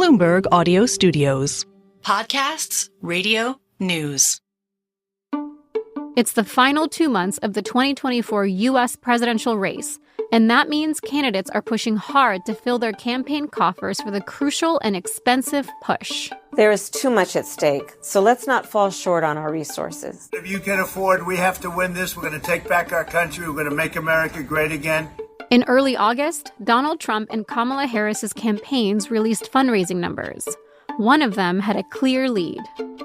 Bloomberg Audio Studios. Podcasts, radio, news. It's the final 2 months of the 2024 U.S. presidential race, and that means candidates are pushing hard to fill their campaign coffers for the crucial and expensive push. There is too much at stake, so let's not fall short on our resources. If you can afford, we have to win this. We're going to take back our country. We're going to make America great again. In early August, Donald Trump and Kamala Harris's campaigns released fundraising numbers. One of them had a clear lead.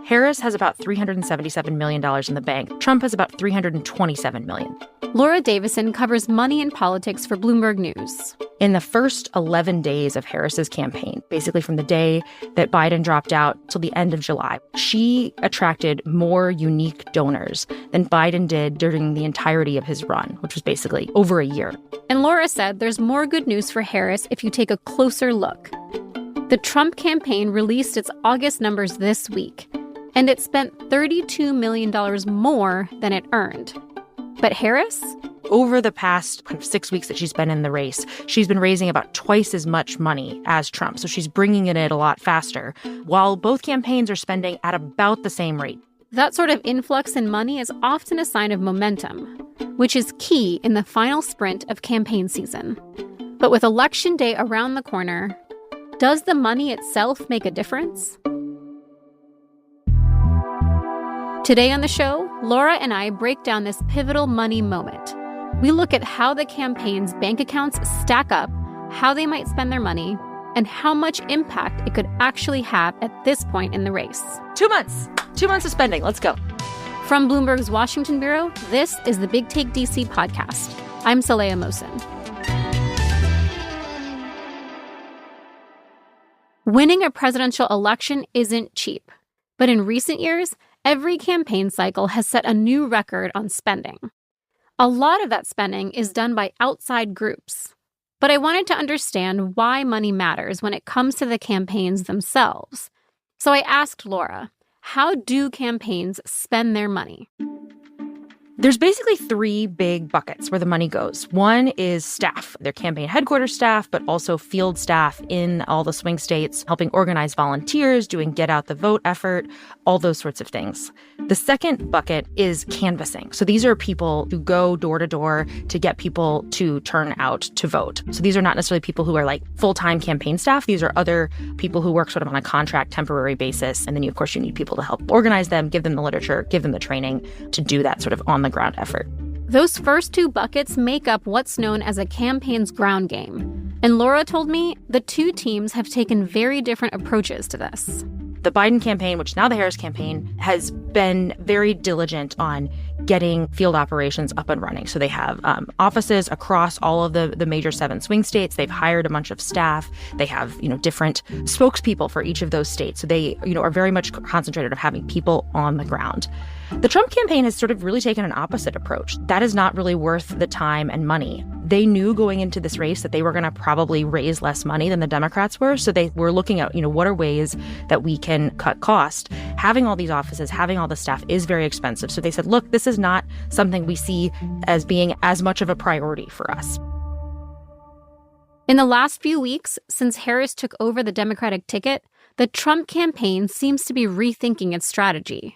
Harris has about $377 million in the bank. Trump has about $327 million. Laura Davison covers money and politics for Bloomberg News. In the first 11 days of Harris's campaign, basically from the day that Biden dropped out till the end of July, she attracted more unique donors than Biden did during the entirety of his run, which was basically over a year. And Laura said there's more good news for Harris if you take a closer look. The Trump campaign released its August numbers this week, and it spent $32 million more than it earned. But Harris? Over the past 6 weeks that she's been in the race, she's been raising about twice as much money as Trump. So she's bringing it in a lot faster, while both campaigns are spending at about the same rate. That sort of influx in money is often a sign of momentum, which is key in the final sprint of campaign season. But with Election Day around the corner, does the money itself make a difference? Today on the show, Laura and I break down this pivotal money moment. We look at how the campaign's bank accounts stack up, how they might spend their money, and how much impact it could actually have at this point in the race. 2 months. 2 months of spending. Let's go. From Bloomberg's Washington Bureau, this is the Big Take DC podcast. I'm Saleha Mohsin. Winning a presidential election isn't cheap, but in recent years, every campaign cycle has set a new record on spending. A lot of that spending is done by outside groups, but I wanted to understand why money matters when it comes to the campaigns themselves. So I asked Laura, how do campaigns spend their money? There's basically three big buckets where the money goes. One is staff, their campaign headquarters staff, but also field staff in all the swing states, helping organize volunteers, doing get out the vote effort, all those sorts of things. The second bucket is canvassing. So these are people who go door to door to get people to turn out to vote. So these are not necessarily people who are like full-time campaign staff. These are other people who work sort of on a contract, temporary basis. And then, of course, you need people to help organize them, give them the literature, give them the training to do that sort of on the ground effort. Those first two buckets make up what's known as a campaign's ground game. And Laura told me the two teams have taken very different approaches to this. The Biden campaign, which is now the Harris campaign, has been very diligent on getting field operations up and running. So they have offices across all of the major 7 swing states. They've hired a bunch of staff. They have, different spokespeople for each of those states. So they, are very much concentrated on having people on the ground. The Trump campaign has sort of really taken an opposite approach. That is not really worth the time and money. They knew going into this race that they were going to probably raise less money than the Democrats were. So they were looking at, what are ways that we can cut cost. Having all these offices, having all the staff is very expensive. So they said, look, this is not something we see as being as much of a priority for us. In the last few weeks, since Harris took over the Democratic ticket, the Trump campaign seems to be rethinking its strategy.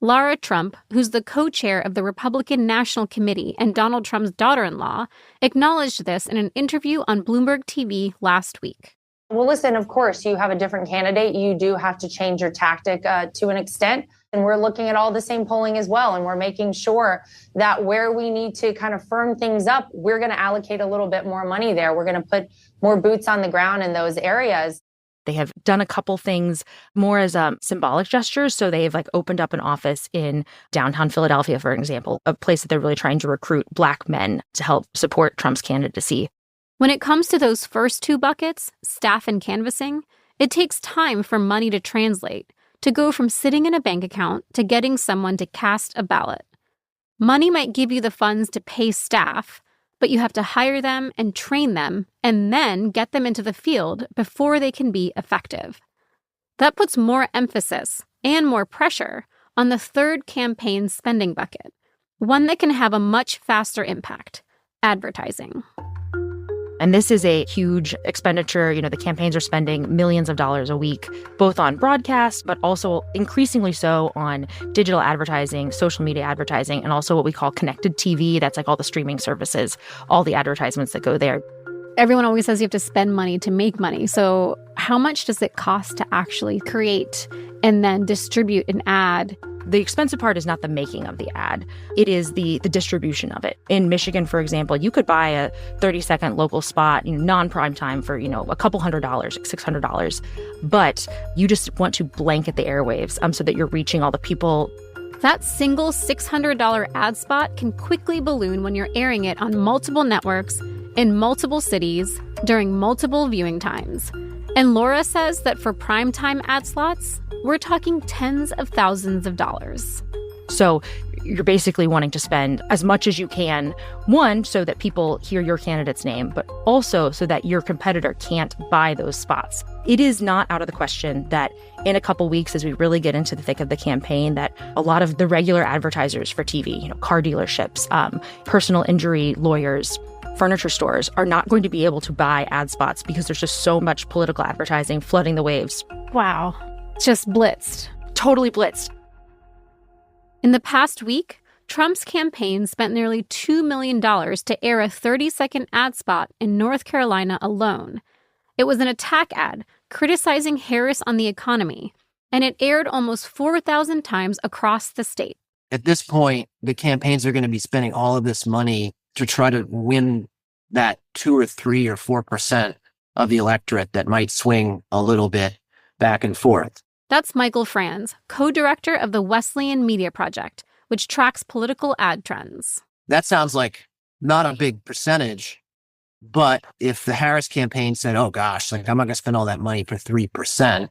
Laura Trump, who's the co-chair of the Republican National Committee and Donald Trump's daughter-in-law, acknowledged this in an interview on Bloomberg TV last week. Well, listen, of course, you have a different candidate. You do have to change your tactic to an extent. And we're looking at all the same polling as well. And we're making sure that where we need to kind of firm things up, we're going to allocate a little bit more money there. We're going to put more boots on the ground in those areas. They have done a couple things more as symbolic gestures. So they've opened up an office in downtown Philadelphia, for example, a place that they're really trying to recruit Black men to help support Trump's candidacy. When it comes to those first two buckets, staff and canvassing, it takes time for money to translate, to go from sitting in a bank account to getting someone to cast a ballot. Money might give you the funds to pay staff, but you have to hire them and train them and then get them into the field before they can be effective. That puts more emphasis and more pressure on the third campaign spending bucket, one that can have a much faster impact: advertising. And this is a huge expenditure. The campaigns are spending millions of dollars a week, both on broadcast, but also increasingly so on digital advertising, social media advertising, and also what we call connected TV. That's like all the streaming services, all the advertisements that go there. Everyone always says you have to spend money to make money. So how much does it cost to actually create and then distribute an ad? The expensive part is not the making of the ad. It is the distribution of it. In Michigan, for example, you could buy a 30-second local spot, non-prime time for, a couple $100, $600. But you just want to blanket the airwaves so that you're reaching all the people. That single $600 ad spot can quickly balloon when you're airing it on multiple networks in multiple cities during multiple viewing times. And Laura says that for primetime ad slots, we're talking tens of thousands of dollars. So you're basically wanting to spend as much as you can, one, so that people hear your candidate's name, but also so that your competitor can't buy those spots. It is not out of the question that in a couple weeks, as we really get into the thick of the campaign, that a lot of the regular advertisers for TV, car dealerships, personal injury lawyers, furniture stores are not going to be able to buy ad spots because there's just so much political advertising flooding the waves. Wow. Just blitzed. Totally blitzed. In the past week, Trump's campaign spent nearly $2 million to air a 30-second ad spot in North Carolina alone. It was an attack ad criticizing Harris on the economy, and it aired almost 4,000 times across the state. At this point, the campaigns are going to be spending all of this money to try to win that 2 or 3 or 4% of the electorate that might swing a little bit back and forth. That's Michael Franz, co-director of the Wesleyan Media Project, which tracks political ad trends. That sounds like not a big percentage, but if the Harris campaign said, oh gosh, I'm not going to spend all that money for 3%,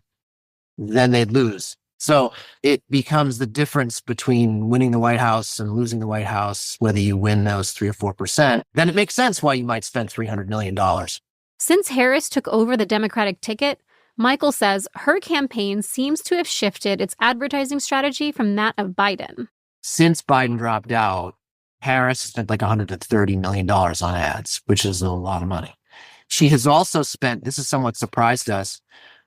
then they'd lose. So it becomes the difference between winning the White House and losing the White House, whether you win those 3 or 4%, then it makes sense why you might spend $300 million. Since Harris took over the Democratic ticket, Michael says her campaign seems to have shifted its advertising strategy from that of Biden. Since Biden dropped out, Harris spent like $130 million on ads, which is a lot of money. She has also spent, this has somewhat surprised us,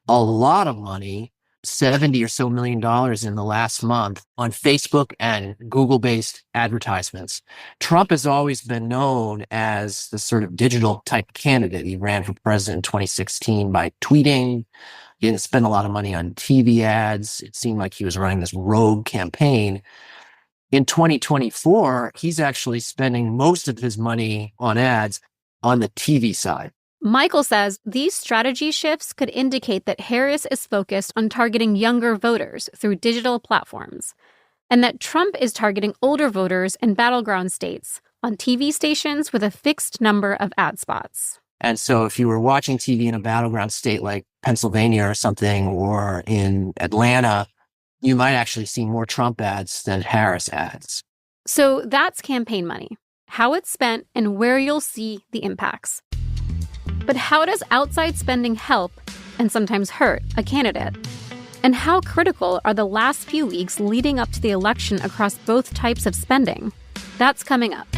a lot of money, $70 or so million in the last month on Facebook and Google-based advertisements. Trump has always been known as the sort of digital type candidate. He ran for president in 2016 by tweeting. He didn't spend a lot of money on TV ads. It seemed like he was running this rogue campaign. In 2024, he's actually spending most of his money on ads on the TV side. Michael says these strategy shifts could indicate that Harris is focused on targeting younger voters through digital platforms, and that Trump is targeting older voters in battleground states on TV stations with a fixed number of ad spots. And so if you were watching TV in a battleground state like Pennsylvania or something, or in Atlanta, you might actually see more Trump ads than Harris ads. So that's campaign money, how it's spent, and where you'll see the impacts. But how does outside spending help, and sometimes hurt, a candidate? And how critical are the last few weeks leading up to the election across both types of spending? That's coming up.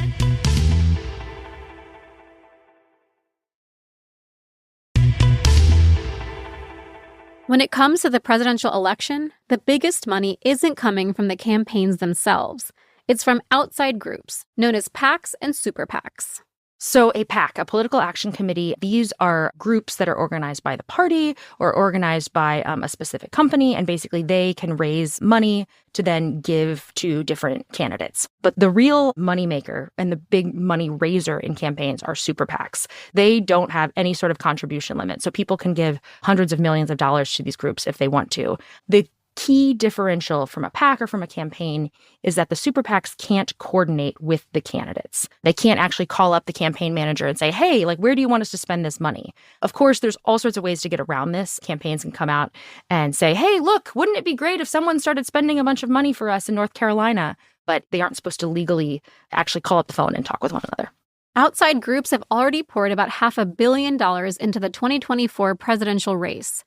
When it comes to the presidential election, the biggest money isn't coming from the campaigns themselves. It's from outside groups, known as PACs and super PACs. So a PAC, a political action committee, these are groups that are organized by the party or organized by a specific company, and basically they can raise money to then give to different candidates. But the real moneymaker and the big money raiser in campaigns are super PACs. They don't have any sort of contribution limit, so people can give hundreds of millions of dollars to these groups if they want to. The key differential from a PAC or from a campaign is that the super PACs can't coordinate with the candidates. They can't actually call up the campaign manager and say, hey, where do you want us to spend this money? Of course, there's all sorts of ways to get around this. Campaigns can come out and say, hey, look, wouldn't it be great if someone started spending a bunch of money for us in North Carolina? But they aren't supposed to legally actually call up the phone and talk with one another. Outside groups have already poured about $500 million into the 2024 presidential race.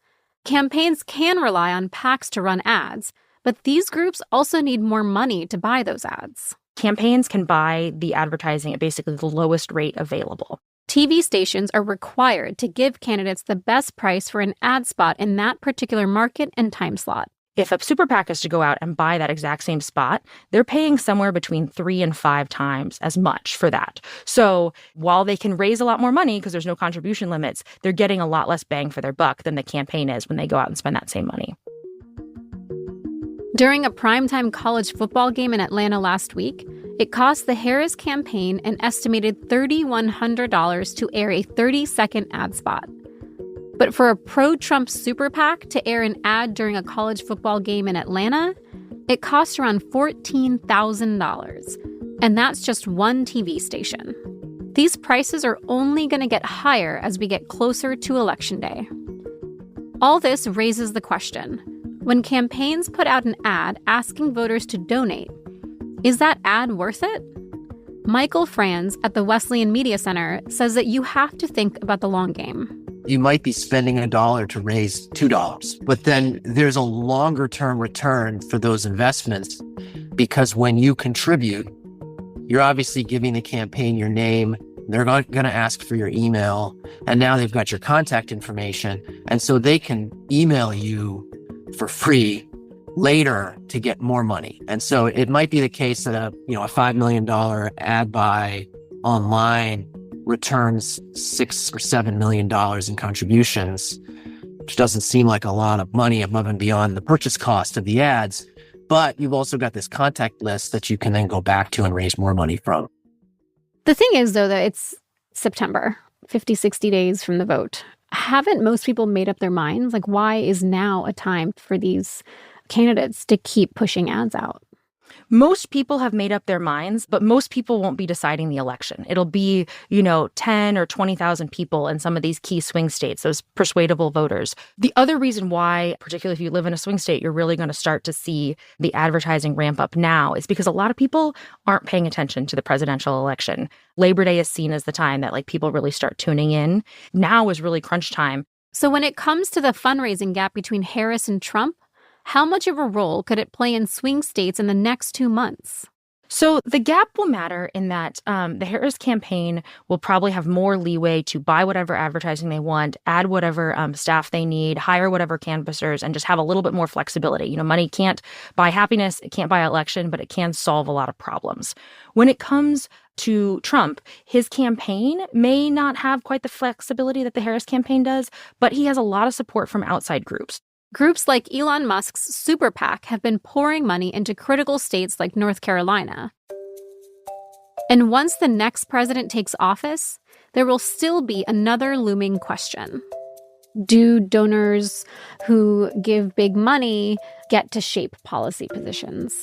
Campaigns can rely on PACs to run ads, but these groups also need more money to buy those ads. Campaigns can buy the advertising at basically the lowest rate available. TV stations are required to give candidates the best price for an ad spot in that particular market and time slot. If a super PAC is to go out and buy that exact same spot, they're paying somewhere between 3 and 5 times as much for that. So while they can raise a lot more money because there's no contribution limits, they're getting a lot less bang for their buck than the campaign is when they go out and spend that same money. During a primetime college football game in Atlanta last week, it cost the Harris campaign an estimated $3,100 to air a 30-second ad spot. But for a pro-Trump super PAC to air an ad during a college football game in Atlanta, it costs around $14,000. And that's just one TV station. These prices are only going to get higher as we get closer to Election Day. All this raises the question, when campaigns put out an ad asking voters to donate, is that ad worth it? Michael Franz at the Wesleyan Media Center says that you have to think about the long game. You might be spending $1 to raise $2, but then there's a longer term return for those investments because when you contribute, you're obviously giving the campaign your name. They're going to ask for your email, and now they've got your contact information, and so they can email you for free later to get more money. And so it might be the case that a $5 million ad buy online returns $6 or $7 million in contributions, which doesn't seem like a lot of money above and beyond the purchase cost of the ads. But you've also got this contact list that you can then go back to and raise more money from. The thing is, though, that it's September, 50, 60 days from the vote. Haven't most people made up their minds? Like, why is now a time for these candidates to keep pushing ads out? Most people have made up their minds, but most people won't be deciding the election. It'll be, 10 or 20,000 people in some of these key swing states, those persuadable voters. The other reason why, particularly if you live in a swing state, you're really going to start to see the advertising ramp up now is because a lot of people aren't paying attention to the presidential election. Labor Day is seen as the time that people really start tuning in. Now is really crunch time. So when it comes to the fundraising gap between Harris and Trump, how much of a role could it play in swing states in the next 2 months? So the gap will matter in that the Harris campaign will probably have more leeway to buy whatever advertising they want, add whatever staff they need, hire whatever canvassers, and just have a little bit more flexibility. Money can't buy happiness, it can't buy election, but it can solve a lot of problems. When it comes to Trump, his campaign may not have quite the flexibility that the Harris campaign does, but he has a lot of support from outside groups. Groups like Elon Musk's super PAC have been pouring money into critical states like North Carolina. And once the next president takes office, there will still be another looming question. Do donors who give big money get to shape policy positions?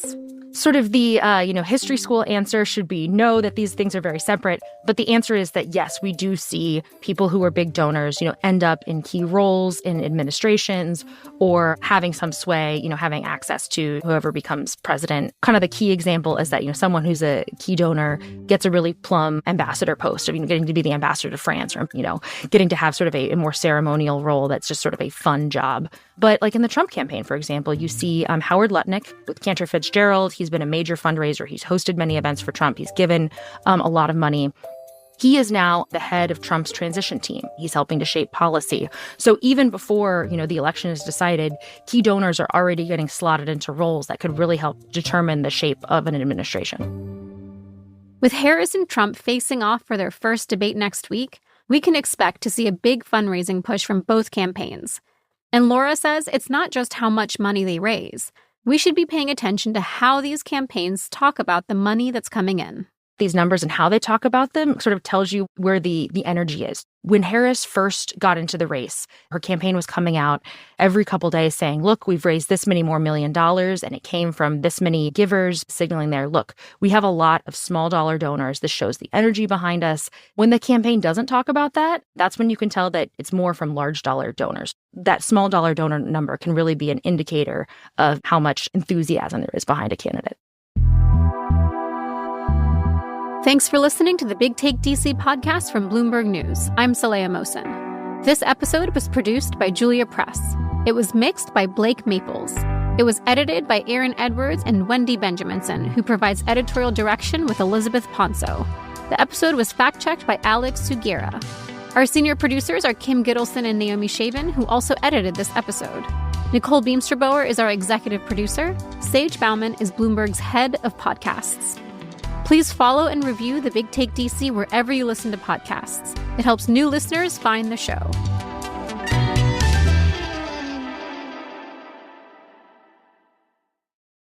Sort of the, history school answer should be no, that these things are very separate. But the answer is that, yes, we do see people who are big donors, end up in key roles in administrations or having some sway, having access to whoever becomes president. Kind of the key example is that, someone who's a key donor gets a really plum ambassador post of, getting to be the ambassador to France or, getting to have sort of a more ceremonial role that's just sort of a fun job. But in the Trump campaign, for example, you see Howard Lutnick with Cantor Fitzgerald. He's been a major fundraiser. He's hosted many events for Trump. He's given a lot of money. He is now the head of Trump's transition team. He's helping to shape policy. So even before, the election is decided, key donors are already getting slotted into roles that could really help determine the shape of an administration. With Harris and Trump facing off for their first debate next week, we can expect to see a big fundraising push from both campaigns. And Laura says it's not just how much money they raise. We should be paying attention to how these campaigns talk about the money that's coming in. These numbers and how they talk about them sort of tells you where the energy is. When Harris first got into the race, her campaign was coming out every couple days saying, look, we've raised this many more $1 million, and it came from this many givers, signaling there, look, we have a lot of small dollar donors. This shows the energy behind us. When the campaign doesn't talk about that, that's when you can tell that it's more from large dollar donors. That small dollar donor number can really be an indicator of how much enthusiasm there is behind a candidate. Thanks for listening to the Big Take DC podcast from Bloomberg News. I'm Saleha Mohsin. This episode was produced by Julia Press. It was mixed by Blake Maples. It was edited by Aaron Edwards and Wendy Benjaminson, who provides editorial direction with Elizabeth Ponso. The episode was fact-checked by Alex Sugiura. Our senior producers are Kim Gittleson and Naomi Shavin, who also edited this episode. Nicole Beamsterboer is our executive producer. Sage Bauman is Bloomberg's head of podcasts. Please follow and review The Big Take DC wherever you listen to podcasts. It helps new listeners find the show.